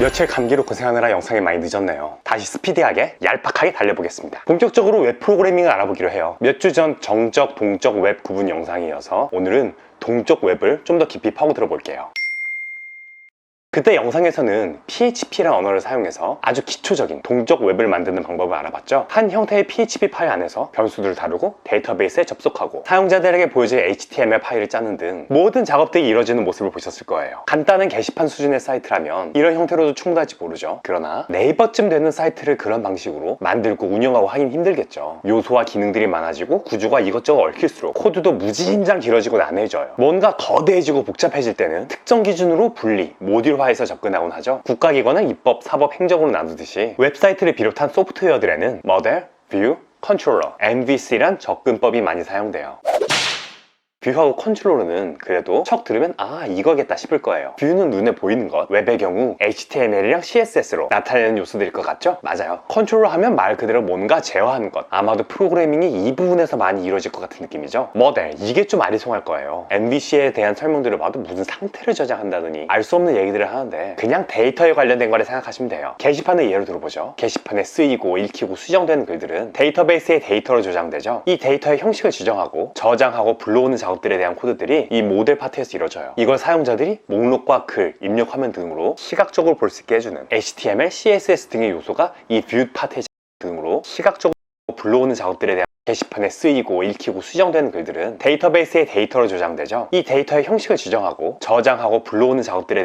며칠 감기로 고생하느라 영상이 많이 늦었네요. 다시 스피디하게 얄팍하게 달려보겠습니다. 본격적으로 웹 프로그래밍을 알아보기로 해요. 몇 주 전 정적, 동적 웹 구분 영상이어서 오늘은 동적 웹을 좀 더 깊이 파고들어 볼게요. 그때 영상에서는 PHP라는 언어를 사용해서 아주 기초적인 동적 웹을 만드는 방법을 알아봤죠. 한 형태의 PHP 파일 안에서 변수들을 다루고 데이터베이스에 접속하고 사용자들에게 보여줄 HTML 파일을 짜는 등 모든 작업들이 이루어지는 모습을 보셨을 거예요. 간단한 게시판 수준의 사이트라면 이런 형태로도 충분할지 모르죠. 그러나 네이버쯤 되는 사이트를 그런 방식으로 만들고 운영하고 하긴 힘들겠죠. 요소와 기능들이 많아지고 구조가 이것저것 얽힐수록 코드도 무지임장 길어지고 난해져요. 뭔가 거대해지고 복잡해질 때는 특정 기준으로 분리, 모듈 화해서 접근하곤 하죠. 국가기관은 입법, 사법, 행정으로 나누듯이 웹사이트를 비롯한 소프트웨어들에는 모델, 뷰, 컨트롤러, MVC란 접근법이 많이 사용돼요. 뷰하고 컨트롤러는 그래도 척 들으면 아 이거겠다 싶을 거예요. 뷰는 눈에 보이는 것, 웹의 경우 HTML이랑 CSS로 나타내는 요소들일 것 같죠? 맞아요. 컨트롤러 하면 말 그대로 뭔가 제어하는 것, 아마도 프로그래밍이 이 부분에서 많이 이루어질 것 같은 느낌이죠. 모델, 이게 좀 아리송할 거예요. MVC에 대한 설명들을 봐도 무슨 상태를 저장한다더니 알 수 없는 얘기들을 하는데 그냥 데이터에 관련된 거를 생각하시면 돼요. 게시판을 예로 들어보죠. 게시판에 쓰이고 읽히고 수정되는 글들은 데이터베이스의 데이터로 저장되죠. 이 데이터의 형식을 지정하고 저장하고 불러오는 작업들에 대한 코드들이 이 모델 파트에서 이루어져요. 이걸 사용자들이 목록과 글, 입력 화면 등으로 시각적으로 볼 수 있게 해주는 HTML, CSS 등의 요소가 이 뷰 파트의 등으로 시각적으로 불러오는 작업들에 대한 게시판에 쓰이고 읽히고 수정되는 글들은 데이터베이스의 데이터로 저장되죠. 이 데이터의 형식을 지정하고 저장하고 불러오는 작업들에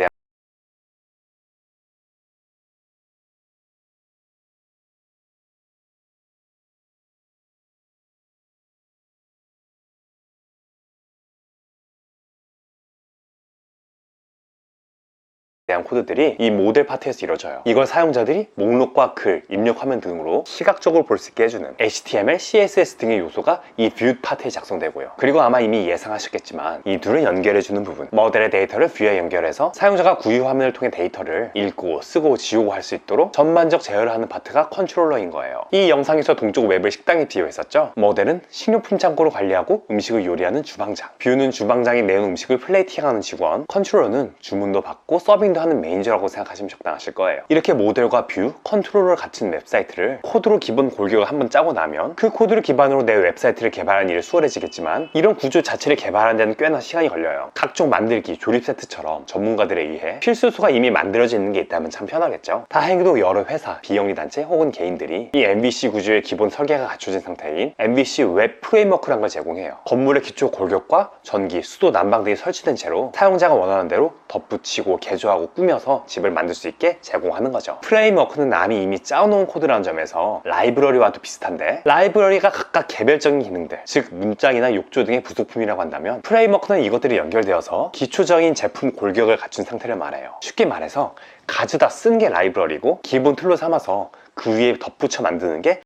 대한 코드들이 이 모델 파트에서 이루어져요. 이걸 사용자들이 목록과 글, 입력 화면 등으로 시각적으로 볼 수 있게 해주는 HTML, CSS 등의 요소가 이 뷰 파트에 작성되고요. 그리고 아마 이미 예상하셨겠지만 이 둘을 연결해주는 부분, 모델의 데이터를 뷰에 연결해서 사용자가 구유 화면을 통해 데이터를 읽고 쓰고 지우고 할 수 있도록 전반적 제어를 하는 파트가 컨트롤러인 거예요. 이 영상에서 동쪽 웹을 식당에 비유했었죠. 모델은 식료품 창고로 관리하고 음식을 요리하는 주방장, 뷰는 주방장이 내온 음식을 플레이팅하는 직원, 컨트롤러는 주문도 받고 서빙도 하는 매니저라고 생각하시면 적당하실 거예요. 이렇게 모델과 뷰, 컨트롤러를 갖춘 웹사이트를 코드로 기본 골격을 한번 짜고 나면 그 코드를 기반으로 내 웹사이트를 개발하는 일이 수월해지겠지만 이런 구조 자체를 개발하는 데는 꽤나 시간이 걸려요. 각종 만들기, 조립 세트처럼 전문가들에 의해 필수수가 이미 만들어져 있는 게 있다면 참 편하겠죠. 다행히도 여러 회사, 비영리 단체 혹은 개인들이 이 MVC 구조의 기본 설계가 갖춰진 상태인 MVC 웹 프레임워크라는 걸 제공해요. 건물의 기초 골격과 전기, 수도, 난방 등이 설치된 채로 사용자가 원하는 대로 덧붙이고 개조하고 꾸며서 집을 만들 수 있게 제공하는 거죠. 프레임워크는 남이 이미 짜놓은 코드라는 점에서 라이브러리와도 비슷한데 라이브러리가 각각 개별적인 기능들, 즉 문장이나 욕조 등의 부속품이라고 한다면 프레임워크는 이것들이 연결되어서 기초적인 제품 골격을 갖춘 상태를 말해요. 쉽게 말해서 가져다 쓴 게 라이브러리고 기본 툴로 삼아서 그 위에 덧붙여 만드는 게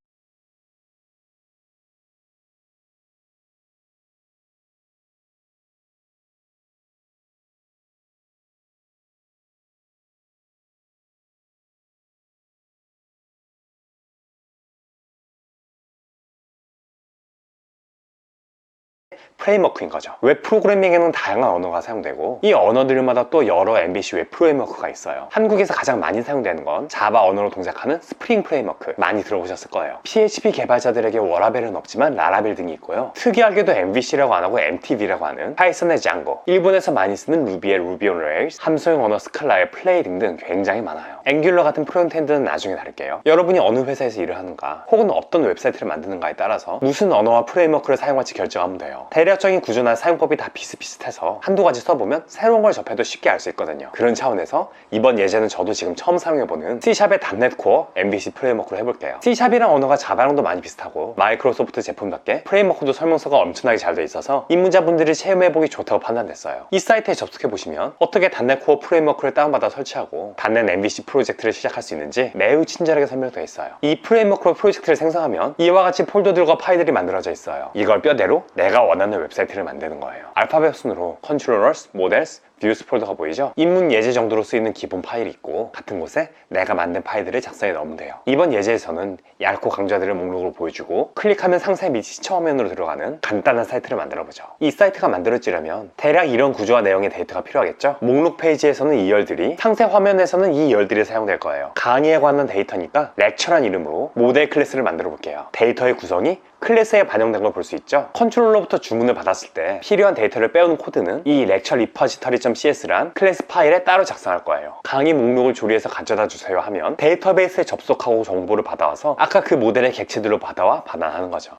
프레임워크인 거죠. 웹 프로그래밍에는 다양한 언어가 사용되고 이 언어들마다 또 여러 MVC 웹 프레임워크가 있어요. 한국에서 가장 많이 사용되는 건 자바 언어로 동작하는 스프링 프레임워크, 많이 들어보셨을 거예요. PHP 개발자들에게 워라벨은 없지만 라라벨 등이 있고요. 특이하게도 MVC라고 안 하고 MTV라고 하는 파이썬의 짱고, 일본에서 많이 쓰는 루비의 루비 온 레일스, 함수형 언어 스칼라의 플레이 등등 굉장히 많아요. 앵귤러 같은 프론트엔드는 나중에 다룰게요. 여러분이 어느 회사에서 일을 하는가 혹은 어떤 웹사이트를 만드는가에 따라서 무슨 언어와 프레임워크를 사용할지 결정하면 돼요. 대략적인 구조나 사용법이 다 비슷비슷해서 한두 가지 써보면 새로운 걸 접해도 쉽게 알 수 있거든요. 그런 차원에서 이번 예제는 저도 지금 처음 사용해보는 C샵의 .NET 코어 MVC 프레임워크로 해볼게요. C샵이랑 언어가 자바랑도 많이 비슷하고 마이크로소프트 제품답게 프레임워크도 설명서가 엄청나게 잘 돼 있어서 입문자분들이 체험해보기 좋다고 판단됐어요. 이 사이트에 접속해보시면 어떻게 .NET 코어 프레임워크를 다운받아 설치하고 .NET MVC 프로젝트를 시작할 수 있는지 매우 친절하게 설명되어 있어요. 이 프레임워크로 프로젝트를 생성하면 이와 같이 폴더들과 파일들이 만들어져 있어요. 이걸 뼈대로 내가 원하는 웹사이트를 만드는 거예요. 알파벳 순으로 Controllers, Models, views 폴더가 보이죠? 입문 예제 정도로 쓰이는 기본 파일이 있고 같은 곳에 내가 만든 파일들을 작성해 넣으면 돼요. 이번 예제에서는 얇고 강좌들을 목록으로 보여주고 클릭하면 상세 및 시청 화면으로 들어가는 간단한 사이트를 만들어 보죠. 이 사이트가 만들어지려면 대략 이런 구조와 내용의 데이터가 필요하겠죠? 목록 페이지에서는 이 열들이, 상세 화면에서는 이 열들이 사용될 거예요. 강의에 관한 데이터니까 렉처란 이름으로 모델 클래스를 만들어 볼게요. 데이터의 구성이 클래스에 반영된 걸 볼 수 있죠. 컨트롤러부터 주문을 받았을 때 필요한 데이터를 빼오는 코드는 이 lecture repository.cs란 클래스 파일에 따로 작성할 거예요. 강의 목록을 조리해서 가져다 주세요 하면 데이터베이스에 접속하고 정보를 받아와서 아까 그 모델의 객체들로 받아와 반환하는 거죠.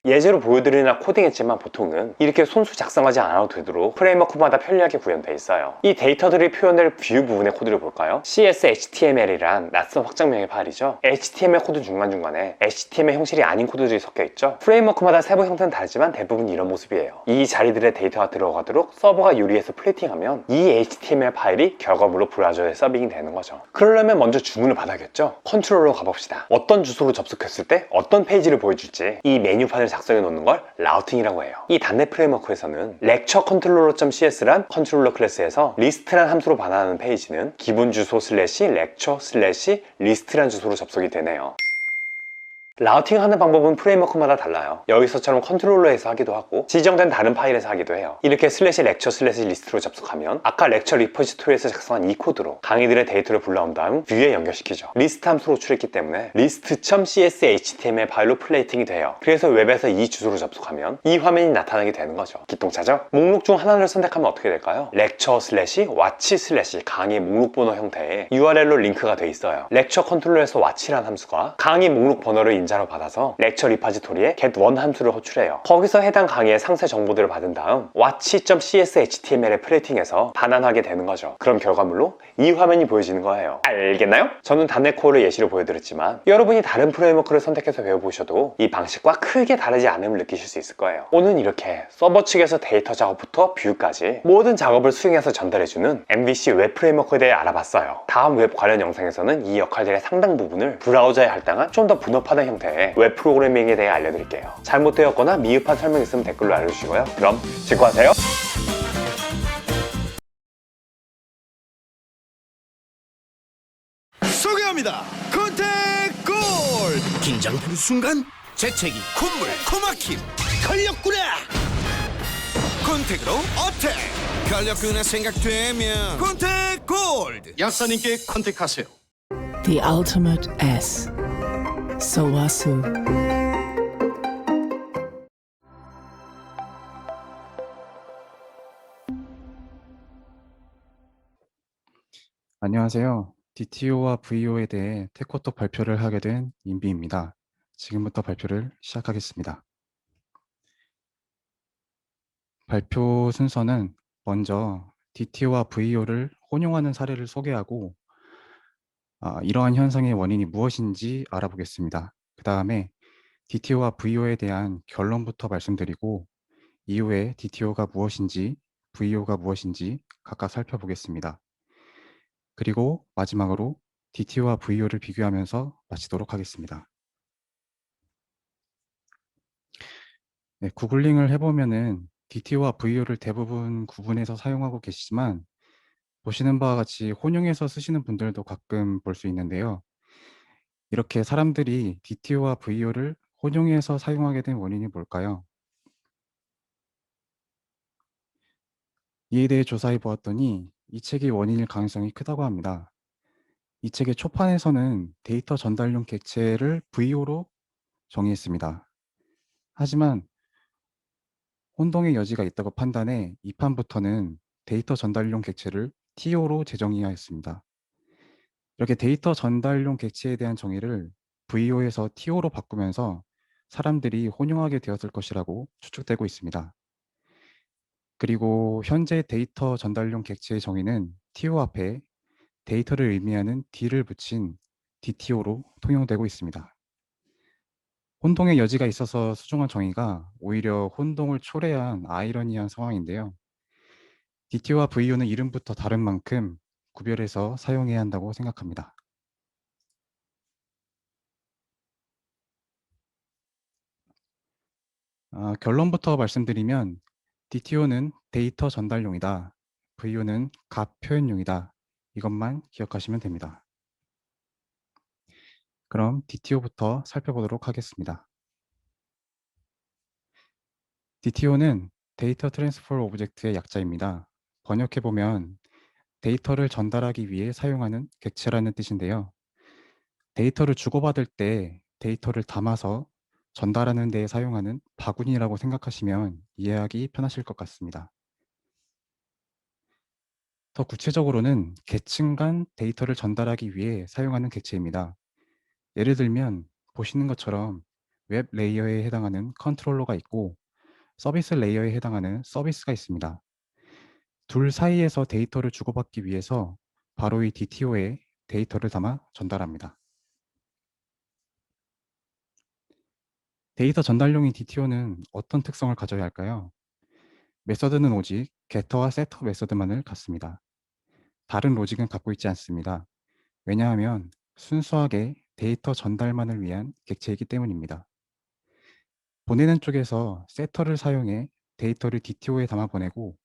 예제로 보여드리나 코딩했지만 보통은 이렇게 손수 작성하지 않아도 되도록 프레임워크마다 편리하게 구현되어 있어요. 이 데이터들이 표현될 뷰 부분의 코드를 볼까요? CS HTML이란 낯선 확장명의 파일이죠. HTML 코드 중간중간에 HTML 형식이 아닌 코드들이 섞여 있죠. 프레임워크마다 세부 형태는 다르지만 대부분 이런 모습이에요. 이 자리들의 데이터가 들어가도록 서버가 요리해서 플레이팅하면 이 HTML 파일이 결과물로 브라우저에 서빙이 되는 거죠. 그러려면 먼저 주문을 받아야겠죠. 컨트롤러 가봅시다. 어떤 주소로 접속했을 때 어떤 페이지를 보여줄지 이 메뉴판을 작성해 놓는 걸 라우팅이라고 해요. 이 단넷 프레임워크에서는 lecture controller.cs란 컨트롤러 클래스에서 리스트란 함수로 반환하는 페이지는 기본 주소 /lecture /list란 주소로 접속이 되네요. 라우팅 하는 방법은 프레임워크마다 달라요. 여기서처럼 컨트롤러에서 하기도 하고 지정된 다른 파일에서 하기도 해요. 이렇게 /lecture/list로 접속하면 아까 lecture repository에서 작성한 이 코드로 강의들의 데이터를 불러온 다음 뷰에 연결시키죠. 리스트 함수로 호출했기 때문에 list.cs html 파일로 플레이팅이 돼요. 그래서 웹에서 이 주소로 접속하면 이 화면이 나타나게 되는 거죠. 기똥차죠? 목록 중 하나를 선택하면 어떻게 될까요? lecture/watch/ 강의 목록 번호 형태의 URL로 링크가 돼 있어요. lecture 컨트롤러에서 watch란 함수가 강의 목록 번호를 인자로 받아서 lecture repository에 get1 함수를 호출해요. 거기서 해당 강의의 상세 정보들을 받은 다음 watch.cs html에 플레이팅해서 반환하게 되는 거죠. 그럼 결과물로 이 화면이 보여지는 거예요. 알겠나요? 저는 단넷 코어를 예시로 보여드렸지만 여러분이 다른 프레임워크를 선택해서 배워보셔도 이 방식과 크게 다르지 않음을 느끼실 수 있을 거예요. 오늘은 이렇게 서버 측에서 데이터 작업부터 뷰까지 모든 작업을 수행해서 전달해주는 MVC 웹 프레임워크에 대해 알아봤어요. 다음 웹 관련 영상에서는 이 역할들의 상당 부분을 브라우저에 할당한 좀 더 분업화된 형태의 웹 프로그래밍에 대해 알려드릴게요. 잘못되었거나 미흡한 설명 있으면 댓글로 알려주시고요. 그럼 직구하세요. 소개합니다. 컨택 골. 긴장되는 순간 재채기 콧물 코막힘 걸렸구나. 컨택으로 어택. 걸렸구나 생각되면 컨택 골드. 약사님께 컨택하세요. The ultimate S. Sowasu. 안녕하세요. DTO와 VO에 대해 테코톡 발표를 하게 된 임비입니다. 지금부터 발표를 시작하겠습니다. 발표 순서는 먼저 DTO와 VO를 혼용하는 사례를 소개하고 이러한 현상의 원인이 무엇인지 알아보겠습니다. 그 다음에 DTO와 VO에 대한 결론부터 말씀드리고 이후에 DTO가 무엇인지 VO가 무엇인지 각각 살펴보겠습니다. 그리고 마지막으로 DTO와 VO를 비교하면서 마치도록 하겠습니다. 네, 구글링을 해보면은 DTO와 VO를 대부분 구분해서 사용하고 계시지만 보시는 바와 같이 혼용해서 쓰시는 분들도 가끔 볼 수 있는데요. 이렇게 사람들이 DTO와 VO를 혼용해서 사용하게 된 원인이 뭘까요? 이에 대해 조사해 보았더니 이 책이 원인일 가능성이 크다고 합니다. 이 책의 초판에서는 데이터 전달용 객체를 VO로 정의했습니다. 하지만 혼동의 여지가 있다고 판단해 2판부터는 데이터 전달용 객체를 TO로 재정의하였습니다. 이렇게 데이터 전달용 객체에 대한 정의를 VO에서 TO로 바꾸면서 사람들이 혼용하게 되었을 것이라고 추측되고 있습니다. 그리고 현재 데이터 전달용 객체의 정의는 TO 앞에 데이터를 의미하는 D를 붙인 DTO로 통용되고 있습니다. 혼동의 여지가 있어서 수정한 정의가 오히려 혼동을 초래한 아이러니한 상황인데요. DTO와 VO는 이름부터 다른 만큼 구별해서 사용해야 한다고 생각합니다. 결론부터 말씀드리면 DTO는 데이터 전달용이다. VO는 값 표현용이다. 이것만 기억하시면 됩니다. 그럼 DTO부터 살펴보도록 하겠습니다. DTO는 데이터 트랜스퍼 오브젝트의 약자입니다. 번역해보면 데이터를 전달하기 위해 사용하는 객체라는 뜻인데요. 데이터를 주고받을 때 데이터를 담아서 전달하는 데 사용하는 바구니라고 생각하시면 이해하기 편하실 것 같습니다. 더 구체적으로는 계층 간 데이터를 전달하기 위해 사용하는 객체입니다. 예를 들면 보시는 것처럼 웹 레이어에 해당하는 컨트롤러가 있고 서비스 레이어에 해당하는 서비스가 있습니다. 둘 사이에서 데이터를 주고받기 위해서 바로 이 DTO에 데이터를 담아 전달합니다. 데이터 전달용인 DTO는 어떤 특성을 가져야 할까요? 메서드는 오직 getter와 setter 메서드만을 갖습니다. 다른 로직은 갖고 있지 않습니다. 왜냐하면 순수하게 데이터 전달만을 위한 객체이기 때문입니다. 보내는 쪽에서 setter를 사용해 데이터를 DTO에 담아 보내고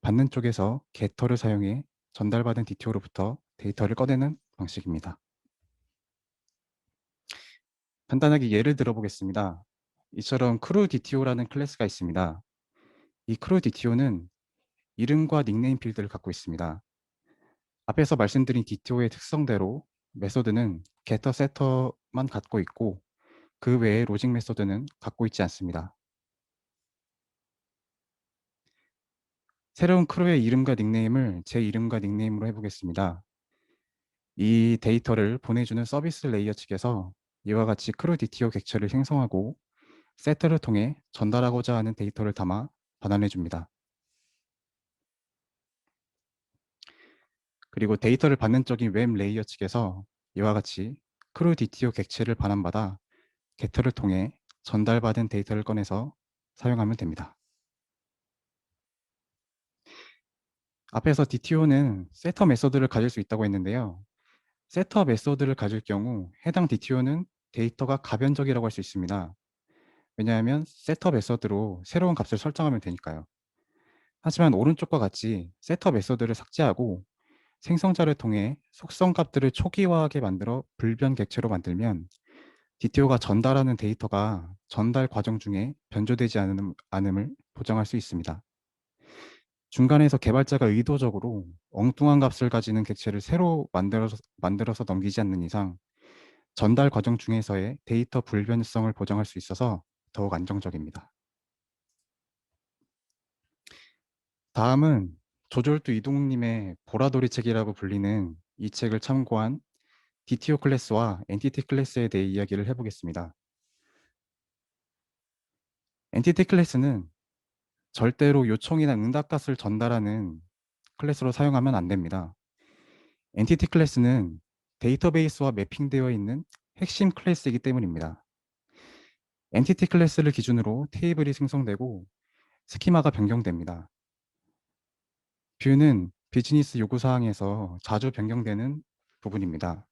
받는 쪽에서 getter를 사용해 전달받은 DTO로부터 데이터를 꺼내는 방식입니다. 간단하게 예를 들어 보겠습니다. 이처럼 crew DTO라는 클래스가 있습니다. 이 crew DTO는 이름과 닉네임 필드를 갖고 있습니다. 앞에서 말씀드린 DTO의 특성대로 메소드는 getter, setter만 갖고 있고 그 외에 로직 메소드는 갖고 있지 않습니다. 새로운 크루의 이름과 닉네임을 제 이름과 닉네임으로 해보겠습니다. 이 데이터를 보내주는 서비스 레이어 측에서 이와 같이 크루 DTO 객체를 생성하고 세트를 통해 전달하고자 하는 데이터를 담아 반환해 줍니다. 그리고 데이터를 받는 쪽인 웹 레이어 측에서 이와 같이 크루 DTO 객체를 반환받아 getter를 통해 전달받은 데이터를 꺼내서 사용하면 됩니다. 앞에서 DTO는 세터 메소드를 가질 수 있다고 했는데요. 세터 메소드를 가질 경우 해당 DTO는 데이터가 가변적이라고 할 수 있습니다. 왜냐하면 세터 메소드로 새로운 값을 설정하면 되니까요. 하지만 오른쪽과 같이 세터 메소드를 삭제하고 생성자를 통해 속성 값들을 초기화하게 만들어 불변 객체로 만들면 DTO가 전달하는 데이터가 전달 과정 중에 변조되지 않음을 보장할 수 있습니다. 중간에서 개발자가 의도적으로 엉뚱한 값을 가지는 객체를 새로 만들어서 넘기지 않는 이상 전달 과정 중에서의 데이터 불변성을 보장할 수 있어서 더욱 안정적입니다. 다음은 조졸두 이동욱님의 보라돌이 책이라고 불리는 이 책을 참고한 DTO 클래스와 엔티티 클래스에 대해 이야기를 해보겠습니다. 엔티티 클래스는 절대로 요청이나 응답값을 전달하는 클래스로 사용하면 안 됩니다. 엔티티 클래스는 데이터베이스와 매핑되어 있는 핵심 클래스이기 때문입니다. 엔티티 클래스를 기준으로 테이블이 생성되고 스키마가 변경됩니다. 뷰는 비즈니스 요구사항에서 자주 변경되는 부분입니다.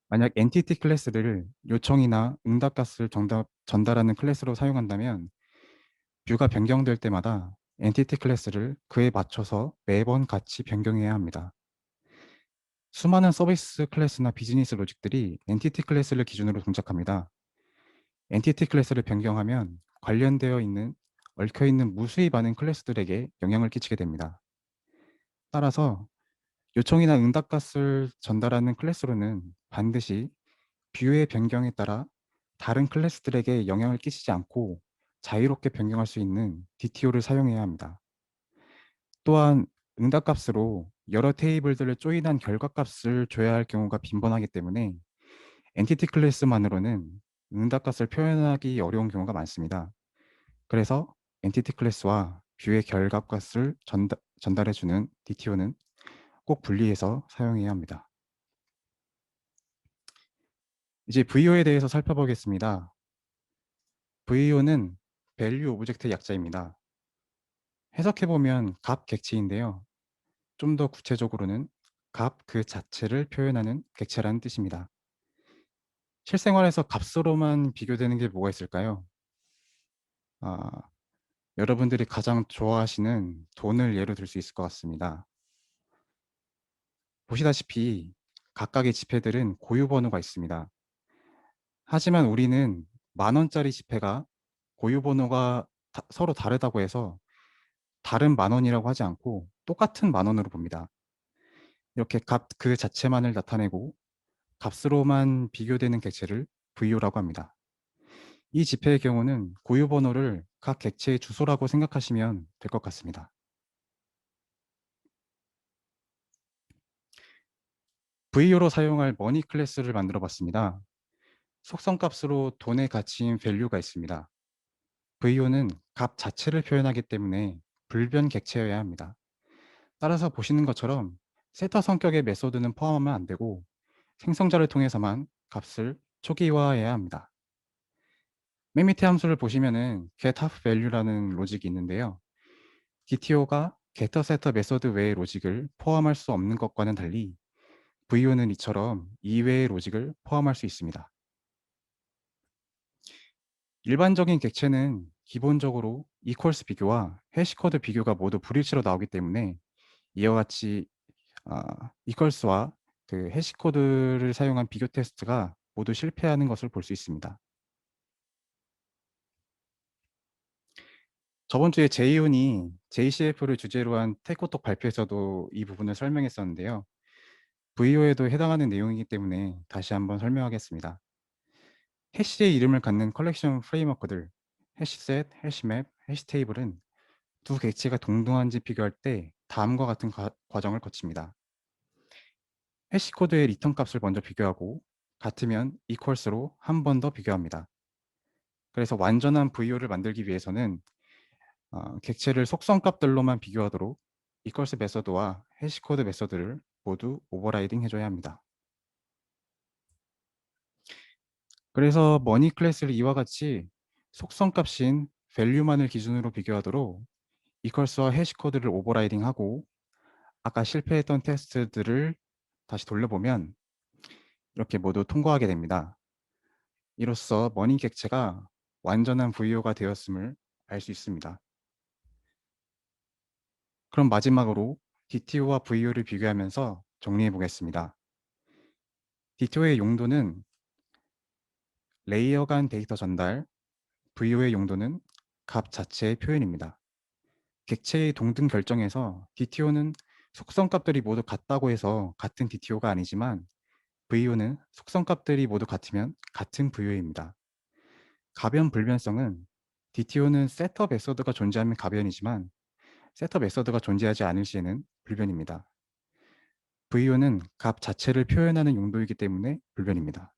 만약 엔티티 클래스를 요청이나 응답값을 전달하는 클래스로 사용한다면 뷰가 변경될 때마다 엔티티 클래스를 그에 맞춰서 매번 같이 변경해야 합니다. 수많은 서비스 클래스나 비즈니스 로직들이 엔티티 클래스를 기준으로 동작합니다. 엔티티 클래스를 변경하면 관련되어 있는 얽혀있는 무수히 많은 클래스들에게 영향을 끼치게 됩니다. 따라서 요청이나 응답값을 전달하는 클래스로는 반드시 뷰의 변경에 따라 다른 클래스들에게 영향을 끼치지 않고 자유롭게 변경할 수 있는 DTO를 사용해야 합니다. 또한 응답값으로 여러 테이블들을 조인한 결과값을 줘야 할 경우가 빈번하기 때문에 엔티티 클래스만으로는 응답값을 표현하기 어려운 경우가 많습니다. 그래서 엔티티 클래스와 뷰의 결과값을 전달해주는 DTO는 꼭 분리해서 사용해야 합니다. 이제 VO에 대해서 살펴보겠습니다. VO는 value 오브젝트의 약자입니다. 해석해보면 값 객체인데요. 좀 더 구체적으로는 값 그 자체를 표현하는 객체라는 뜻입니다. 실생활에서 값으로만 비교되는 게 뭐가 있을까요? 여러분들이 가장 좋아하시는 돈을 예로 들 수 있을 것 같습니다. 보시다시피 각각의 지폐들은 고유 번호가 있습니다. 하지만 우리는 10,000원짜리 지폐가 고유 번호가 서로 다르다고 해서 다른 10,000원이라고 하지 않고 똑같은 10,000원으로 봅니다. 이렇게 값 그 자체만을 나타내고 값으로만 비교되는 객체를 VO라고 합니다. 이 지폐의 경우는 고유 번호를 각 객체의 주소라고 생각하시면 될 것 같습니다. VO로 사용할 머니 클래스를 만들어 봤습니다. 속성값으로 돈의 가치인 value가 있습니다. VO는 값 자체를 표현하기 때문에 불변 객체여야 합니다. 따라서 보시는 것처럼 세터 성격의 메소드는 포함하면 안 되고 생성자를 통해서만 값을 초기화해야 합니다. 맨 밑에 함수를 보시면은 getHalfValue라는 로직이 있는데요. DTO가 getter 메소드 외의 로직을 포함할 수 없는 것과는 달리 VO는 이처럼 이외의 로직을 포함할 수 있습니다. 일반적인 객체는 기본적으로 equals 비교와 해시코드 비교가 모두 불일치로 나오기 때문에 이와 같이 equals와 그 해시코드를 사용한 비교 테스트가 모두 실패하는 것을 볼 수 있습니다. 저번 주에 제이온이 JCF를 주제로 한 테코톡 발표에서도 이 부분을 설명했었는데요. VO에도 해당하는 내용이기 때문에 다시 한번 설명하겠습니다. 해시의 이름을 갖는 컬렉션 프레임워크들, 해시셋, 해시맵, 해시테이블은 두 객체가 동등한지 비교할 때 다음과 같은 과정을 거칩니다. 해시코드의 리턴 값을 먼저 비교하고 같으면 equals로 한 번 더 비교합니다. 그래서 완전한 VO를 만들기 위해서는 객체를 속성값들로만 비교하도록 equals 메서드와 해시코드 메서드를 모두 오버라이딩 해줘야 합니다. 그래서 머니 클래스를 이와 같이 속성값인 value만을 기준으로 비교하도록 equals와 해시코드를 오버라이딩하고 아까 실패했던 테스트들을 다시 돌려보면 이렇게 모두 통과하게 됩니다. 이로써 머니 객체가 완전한 VO가 되었음을 알 수 있습니다. 그럼 마지막으로 DTO와 VO를 비교하면서 정리해 보겠습니다. DTO의 용도는 레이어 간 데이터 전달, VO의 용도는 값 자체의 표현입니다. 객체의 동등 결정에서 DTO는 속성값들이 모두 같다고 해서 같은 DTO가 아니지만 VO는 속성값들이 모두 같으면 같은 VO입니다. 가변 불변성은 DTO는 셋업 메서드가 존재하면 가변이지만 셋업 메서드가 존재하지 않을 시에는 불변입니다. VO는 값 자체를 표현하는 용도이기 때문에 불변입니다.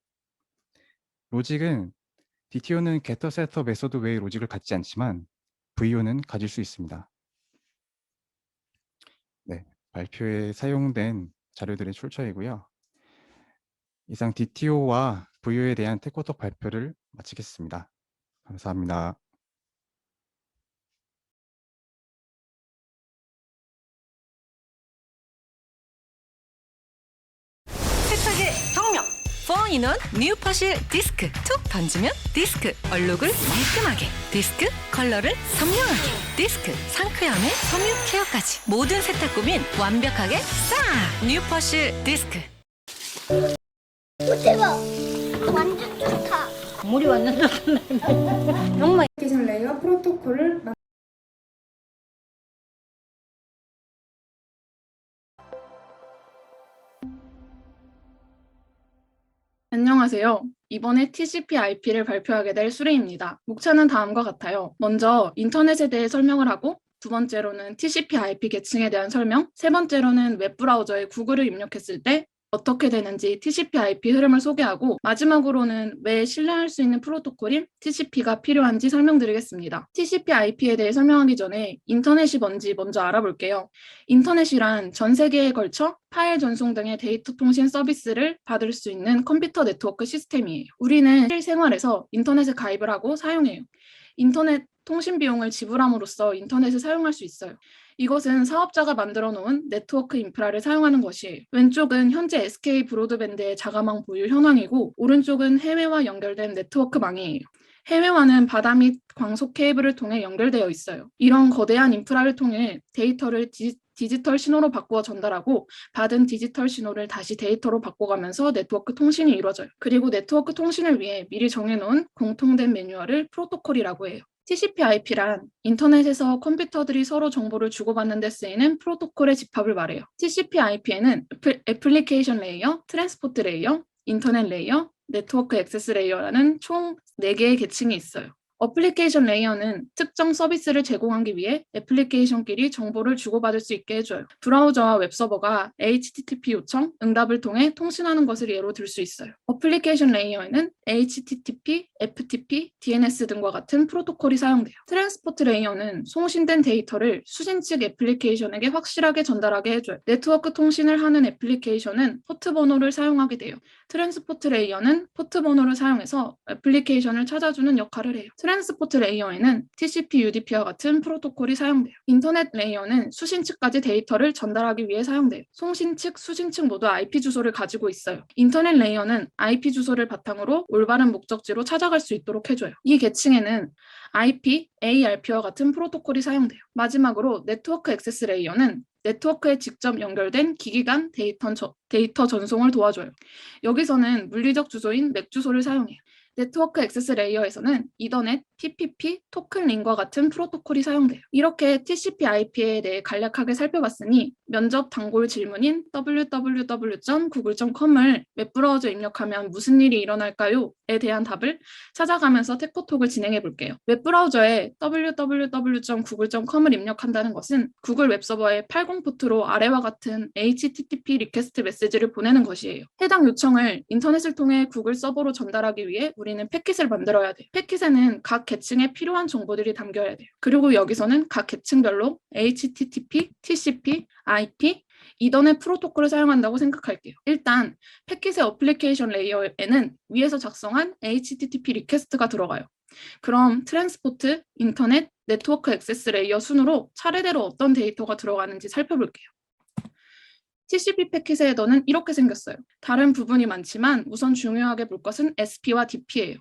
로직은 DTO는 getter setter 메소드 외의 로직을 갖지 않지만 VO는 가질 수 있습니다. 네, 발표에 사용된 자료들의 출처이고요. 이상 DTO와 VO에 대한 테코톡 발표를 마치겠습니다. 감사합니다. 세탁의 혁명 4인원 뉴퍼실 디스크 툭 던지면 디스크 얼룩을 깔끔하게 디스크 컬러를 선명하게 디스크 상쾌함의 섬유 케어까지 모든 세탁 고민 완벽하게 싹 뉴퍼실 디스크. 대박! 완전 좋다. 물이 완전 좋네. 정말 애플리케이션 레이어 프로토콜을 안녕하세요. 이번에 TCP/IP를 발표하게 될 수레입니다. 목차는 다음과 같아요. 먼저 인터넷에 대해 설명을 하고 두 번째로는 TCP/IP 계층에 대한 설명, 세 번째로는 웹브라우저에 구글을 입력했을 때 어떻게 되는지 TCP/IP 흐름을 소개하고 마지막으로는 왜 신뢰할 수 있는 프로토콜인 TCP가 필요한지 설명드리겠습니다. TCP/IP에 대해 설명하기 전에 인터넷이 뭔지 먼저 알아볼게요. 인터넷이란 전 세계에 걸쳐 파일 전송 등의 데이터 통신 서비스를 받을 수 있는 컴퓨터 네트워크 시스템이에요. 우리는 실생활에서 인터넷에 가입을 하고 사용해요. 인터넷 통신 비용을 지불함으로써 인터넷을 사용할 수 있어요. 이것은 사업자가 만들어 놓은 네트워크 인프라를 사용하는 것이에요. 왼쪽은 현재 SK 브로드밴드의 자가망 보유 현황이고 오른쪽은 해외와 연결된 네트워크망이에요. 해외와는 바다 및 광속 케이블을 통해 연결되어 있어요. 이런 거대한 인프라를 통해 데이터를 디지털 신호로 바꾸어 전달하고 받은 디지털 신호를 다시 데이터로 바꿔가면서 네트워크 통신이 이루어져요. 그리고 네트워크 통신을 위해 미리 정해놓은 공통된 매뉴얼을 프로토콜이라고 해요. TCP/IP란 인터넷에서 컴퓨터들이 서로 정보를 주고받는 데 쓰이는 프로토콜의 집합을 말해요. TCP/IP에는 애플리케이션 레이어, 트랜스포트 레이어, 인터넷 레이어, 네트워크 액세스 레이어라는 총 4개의 계층이 있어요. 어플리케이션 레이어는 특정 서비스를 제공하기 위해 애플리케이션끼리 정보를 주고받을 수 있게 해줘요. 브라우저와 웹서버가 HTTP 요청, 응답을 통해 통신하는 것을 예로 들 수 있어요. 어플리케이션 레이어에는 HTTP, FTP, DNS 등과 같은 프로토콜이 사용돼요. 트랜스포트 레이어는 송신된 데이터를 수신 측 애플리케이션에게 확실하게 전달하게 해줘요. 네트워크 통신을 하는 애플리케이션은 포트 번호를 사용하게 돼요. 트랜스포트 레이어는 포트 번호를 사용해서 애플리케이션을 찾아주는 역할을 해요. 트랜스포트 레이어에는 TCP, UDP와 같은 프로토콜이 사용돼요. 인터넷 레이어는 수신 측까지 데이터를 전달하기 위해 사용돼요. 송신 측, 수신 측 모두 IP 주소를 가지고 있어요. 인터넷 레이어는 IP 주소를 바탕으로 올바른 목적지로 찾아갈 수 있도록 해줘요. 이 계층에는 IP, ARP와 같은 프로토콜이 사용돼요. 마지막으로 네트워크 액세스 레이어는 네트워크에 직접 연결된 기기 간 데이터 전송을 도와줘요. 여기서는 물리적 주소인 맥 주소를 사용해요. 네트워크 액세스 레이어에서는 이더넷, TPP, 토큰 링과 같은 프로토콜이 사용돼요. 이렇게 TCP/IP에 대해 간략하게 살펴봤으니 면접 단골 질문인 www.google.com을 웹브라우저 입력하면 무슨 일이 일어날까요? 에 대한 답을 찾아가면서 테코톡을 진행해 볼게요. 웹브라우저에 www.google.com을 입력한다는 것은 구글 웹서버에 80포트로 아래와 같은 HTTP 리퀘스트 메시지를 보내는 것이에요. 해당 요청을 인터넷을 통해 구글 서버로 전달하기 위해 우리는 패킷을 만들어야 돼요. 패킷에는 각 계층에 필요한 정보들이 담겨야 돼요. 그리고 여기서는 각 계층별로 HTTP, TCP, IP, 이더넷 프로토콜을 사용한다고 생각할게요. 일단 패킷의 어플리케이션 레이어에는 위에서 작성한 HTTP 리퀘스트가 들어가요. 그럼 트랜스포트, 인터넷, 네트워크 액세스 레이어 순으로 차례대로 어떤 데이터가 들어가는지 살펴볼게요. TCP 패킷의 헤더는 이렇게 생겼어요. 다른 부분이 많지만 우선 중요하게 볼 것은 SP와 DP예요.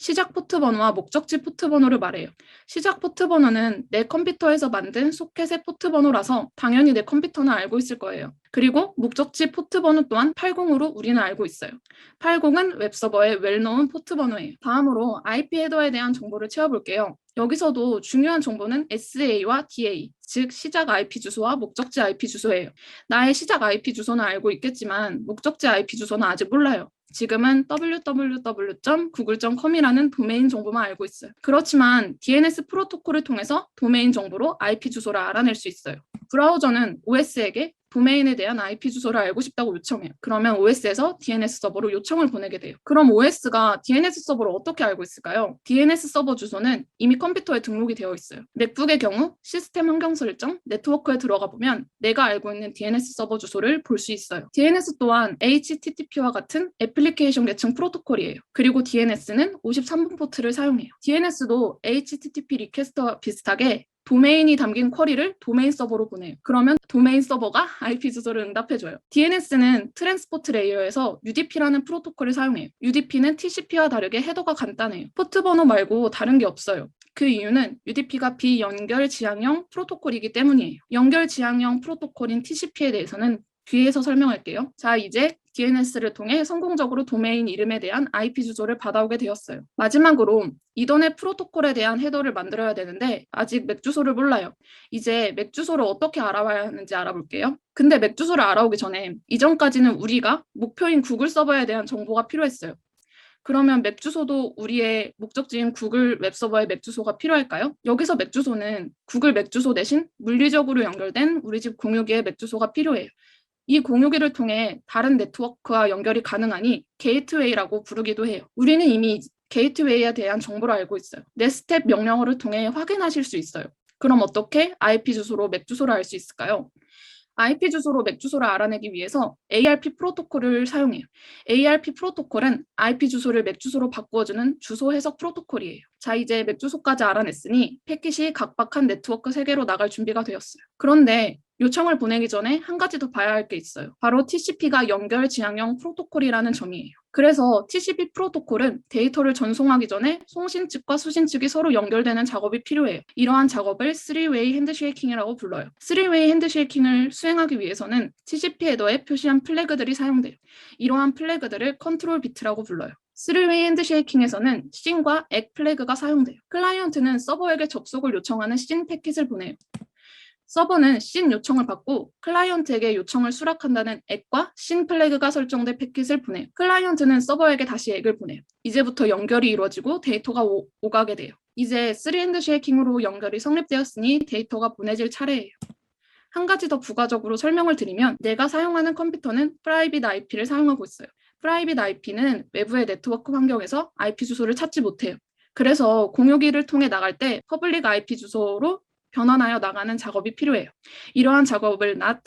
시작 포트 번호와 목적지 포트 번호를 말해요. 시작 포트 번호는 내 컴퓨터에서 만든 소켓의 포트 번호라서 당연히 내 컴퓨터는 알고 있을 거예요. 그리고 목적지 포트 번호 또한 80으로 우리는 알고 있어요. 80은 웹서버의 웰노운 포트 번호예요. 다음으로 IP 헤더에 대한 정보를 채워볼게요. 여기서도 중요한 정보는 SA와 DA, 즉 시작 IP 주소와 목적지 IP 주소예요. 나의 시작 IP 주소는 알고 있겠지만 목적지 IP 주소는 아직 몰라요. 지금은 www.google.com이라는 도메인 정보만 알고 있어요. 그렇지만 DNS 프로토콜을 통해서 도메인 정보로 IP 주소를 알아낼 수 있어요. 브라우저는 OS에게 도메인에 대한 IP 주소를 알고 싶다고 요청해요. 그러면 OS에서 DNS 서버로 요청을 보내게 돼요. 그럼 OS가 DNS 서버를 어떻게 알고 있을까요? DNS 서버 주소는 이미 컴퓨터에 등록이 되어 있어요. 맥북의 경우 시스템 환경 설정, 네트워크에 들어가 보면 내가 알고 있는 DNS 서버 주소를 볼 수 있어요. DNS 또한 HTTP와 같은 애플리케이션 계층 프로토콜이에요. 그리고 DNS는 53번 포트를 사용해요. DNS도 HTTP 리퀘스트와 비슷하게 도메인이 담긴 쿼리를 도메인 서버로 보내요. 그러면 도메인 서버가 IP 주소를 응답해줘요. DNS는 트랜스포트 레이어에서 UDP라는 프로토콜을 사용해요. UDP는 TCP와 다르게 헤더가 간단해요. 포트 번호 말고 다른 게 없어요. 그 이유는 UDP가 비연결 지향형 프로토콜이기 때문이에요. 연결 지향형 프로토콜인 TCP에 대해서는 뒤에서 설명할게요. 자, 이제 DNS를 통해 성공적으로 도메인 이름에 대한 IP 주소를 받아오게 되었어요. 마지막으로 이더넷 프로토콜에 대한 헤더를 만들어야 되는데 아직 맥 주소를 몰라요. 이제 맥 주소를 어떻게 알아와야 하는지 알아볼게요. 근데 맥 주소를 알아오기 전에 이전까지는 우리가 목표인 구글 서버에 대한 정보가 필요했어요. 그러면 맥 주소도 우리의 목적지인 구글 웹서버의 맥 주소가 필요할까요? 여기서 맥 주소는 구글 맥 주소 대신 물리적으로 연결된 우리 집 공유기의 맥 주소가 필요해요. 이 공유기를 통해 다른 네트워크와 연결이 가능하니 게이트웨이라고 부르기도 해요. 우리는 이미 게이트웨이에 대한 정보를 알고 있어요. 넷스텝 명령어를 통해 확인하실 수 있어요. 그럼 어떻게 IP 주소로 맥 주소를 알 수 있을까요? IP 주소로 맥 주소를 알아내기 위해서 ARP 프로토콜을 사용해요. ARP 프로토콜은 IP 주소를 맥 주소로 바꾸어주는 주소 해석 프로토콜이에요. 자, 이제 맥 주소까지 알아냈으니 패킷이 각박한 네트워크 세계로 나갈 준비가 되었어요. 그런데 요청을 보내기 전에 한 가지 더 봐야 할 게 있어요. 바로 TCP가 연결 지향형 프로토콜이라는 점이에요. 그래서 TCP 프로토콜은 데이터를 전송하기 전에 송신 측과 수신 측이 서로 연결되는 작업이 필요해요. 이러한 작업을 3-way 핸드쉐이킹이라고 불러요. 3-way 핸드쉐이킹을 수행하기 위해서는 TCP 헤더에 표시한 플래그들이 사용돼요. 이러한 플래그들을 컨트롤 비트라고 불러요. 3-way 핸드쉐이킹에서는 SYN과 ACK 플래그가 사용돼요. 클라이언트는 서버에게 접속을 요청하는 SYN 패킷을 보내요. 서버는 SYN 요청을 받고 클라이언트에게 요청을 수락한다는 ACK과 SYN 플래그가 설정된 패킷을 보내요. 클라이언트는 서버에게 다시 ACK을 보내요. 이제부터 연결이 이루어지고 데이터가 오가게 돼요. 이제 3핸드쉐이킹으로 연결이 성립되었으니 데이터가 보내질 차례예요. 한 가지 더 부가적으로 설명을 드리면 내가 사용하는 컴퓨터는 프라이빗 IP를 사용하고 있어요. 프라이빗 IP는 외부의 네트워크 환경에서 IP 주소를 찾지 못해요. 그래서 공유기를 통해 나갈 때 퍼블릭 IP 주소로 변환하여 나가는 작업이 필요해요. 이러한 작업을 NAT,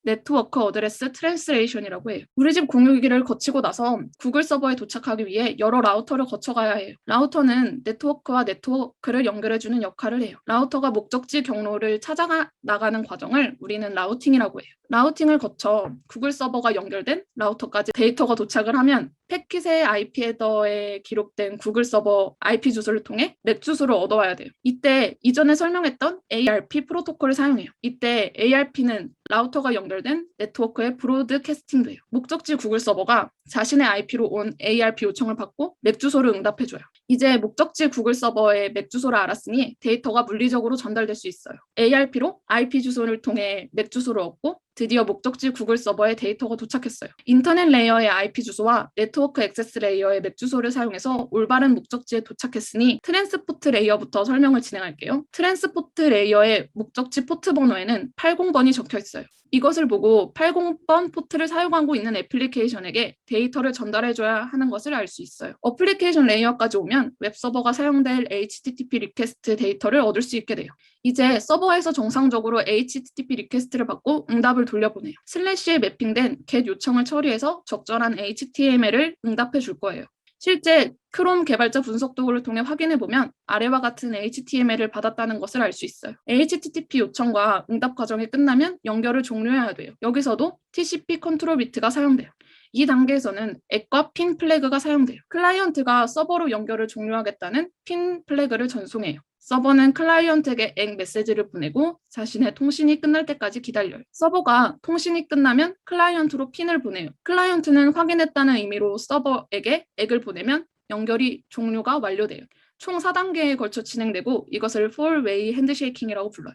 네트워크 어드레스 트랜스레이션이라고 해요. 우리 집 공유기를 거치고 나서 구글 서버에 도착하기 위해 여러 라우터를 거쳐가야 해요. 라우터는 네트워크와 네트워크를 연결해주는 역할을 해요. 라우터가 목적지 경로를 찾아가 나가는 과정을 우리는 라우팅이라고 해요. 라우팅을 거쳐 구글 서버가 연결된 라우터까지 데이터가 도착을 하면 패킷의 IP 헤더에 기록된 구글 서버 IP 주소를 통해 맥 주소를 얻어와야 돼요. 이때 이전에 설명했던 ARP 프로토콜을 사용해요. 이때 ARP는 라우터가 연결된 네트워크에 브로드캐스팅돼요. 목적지 구글 서버가 자신의 IP로 온 ARP 요청을 받고 맥 주소를 응답해줘요. 이제 목적지 구글 서버의 맥 주소를 알았으니 데이터가 물리적으로 전달될 수 있어요. ARP로 IP 주소를 통해 맥 주소를 얻고 드디어 목적지 구글 서버에 데이터가 도착했어요. 인터넷 레이어의 IP 주소와 네트워크 액세스 레이어의 맥 주소를 사용해서 올바른 목적지에 도착했으니 트랜스포트 레이어부터 설명을 진행할게요. 트랜스포트 레이어의 목적지 포트 번호에는 80번이 적혀 있어요. 이것을 보고 80번 포트를 사용하고 있는 애플리케이션에게 데이터를 전달해줘야 하는 것을 알 수 있어요. 어플리케이션 레이어까지 오면 웹서버가 사용될 HTTP 리퀘스트 데이터를 얻을 수 있게 돼요. 이제 서버에서 정상적으로 HTTP 리퀘스트를 받고 응답을 돌려보내요. 슬래시에 매핑된 get 요청을 처리해서 적절한 HTML을 응답해 줄 거예요. 실제 크롬 개발자 분석 도구를 통해 확인해보면 아래와 같은 HTML을 받았다는 것을 알 수 있어요. HTTP 요청과 응답 과정이 끝나면 연결을 종료해야 돼요. 여기서도 TCP 컨트롤 비트가 사용돼요. 이 단계에서는 ACK과 PIN 플래그가 사용돼요. 클라이언트가 서버로 연결을 종료하겠다는 PIN 플래그를 전송해요. 서버는 클라이언트에게 ACK 메시지를 보내고 자신의 통신이 끝날 때까지 기다려요. 서버가 통신이 끝나면 클라이언트로 핀을 보내요. 클라이언트는 확인했다는 의미로 서버에게 ACK을 보내면 연결이 종료가 완료돼요. 총 4단계에 걸쳐 진행되고 이것을 4-way 핸드쉐이킹이라고 불러요.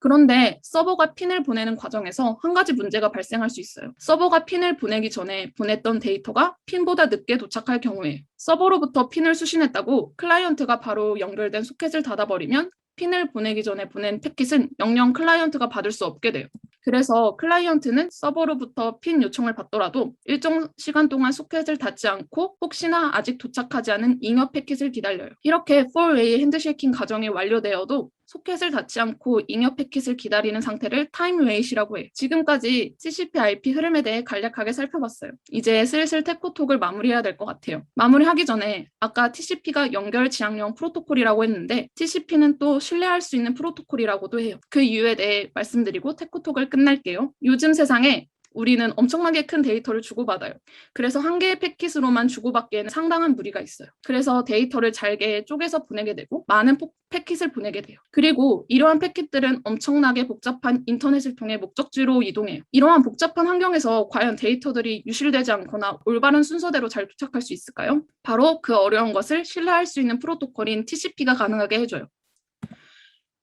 그런데 서버가 핀을 보내는 과정에서 한 가지 문제가 발생할 수 있어요. 서버가 핀을 보내기 전에 보냈던 데이터가 핀보다 늦게 도착할 경우에 서버로부터 핀을 수신했다고 클라이언트가 바로 연결된 소켓을 닫아버리면 핀을 보내기 전에 보낸 패킷은 영영 클라이언트가 받을 수 없게 돼요. 그래서 클라이언트는 서버로부터 핀 요청을 받더라도 일정 시간 동안 소켓을 닫지 않고 혹시나 아직 도착하지 않은 잉여 패킷을 기다려요. 이렇게 4-way 핸드쉐이킹 과정이 완료되어도 소켓을 닫지 않고 잉여 패킷을 기다리는 상태를 타임 웨이트라고 해요. 지금까지 TCP IP 흐름에 대해 간략하게 살펴봤어요. 이제 슬슬 테코톡을 마무리해야 될 것 같아요. 마무리하기 전에 아까 TCP가 연결 지향형 프로토콜이라고 했는데 TCP는 또 신뢰할 수 있는 프로토콜이라고도 해요. 그 이유에 대해 말씀드리고 테코톡을 끝낼게요. 요즘 세상에 우리는 엄청나게 큰 데이터를 주고받아요. 그래서 한 개의 패킷으로만 주고받기에는 상당한 무리가 있어요. 그래서 데이터를 잘게 쪼개서 보내게 되고 많은 패킷을 보내게 돼요. 그리고 이러한 패킷들은 엄청나게 복잡한 인터넷을 통해 목적지로 이동해요. 이러한 복잡한 환경에서 과연 데이터들이 유실되지 않거나 올바른 순서대로 잘 도착할 수 있을까요? 바로 그 어려운 것을 신뢰할 수 있는 프로토콜인 TCP가 가능하게 해줘요.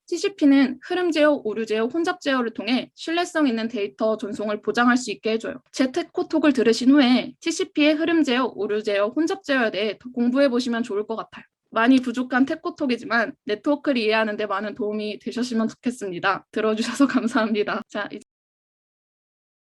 TCP는 흐름 제어, 오류 제어, 혼잡 제어를 통해 신뢰성 있는 데이터 전송을 보장할 수 있게 해줘요. 제 테코톡을 들으신 후에 TCP의 흐름 제어, 오류 제어, 혼잡 제어에 대해 더 공부해 보시면 좋을 것 같아요. 많이 부족한 테코톡이지만 네트워크를 이해하는 데 많은 도움이 되셨으면 좋겠습니다. 들어주셔서 감사합니다. 자,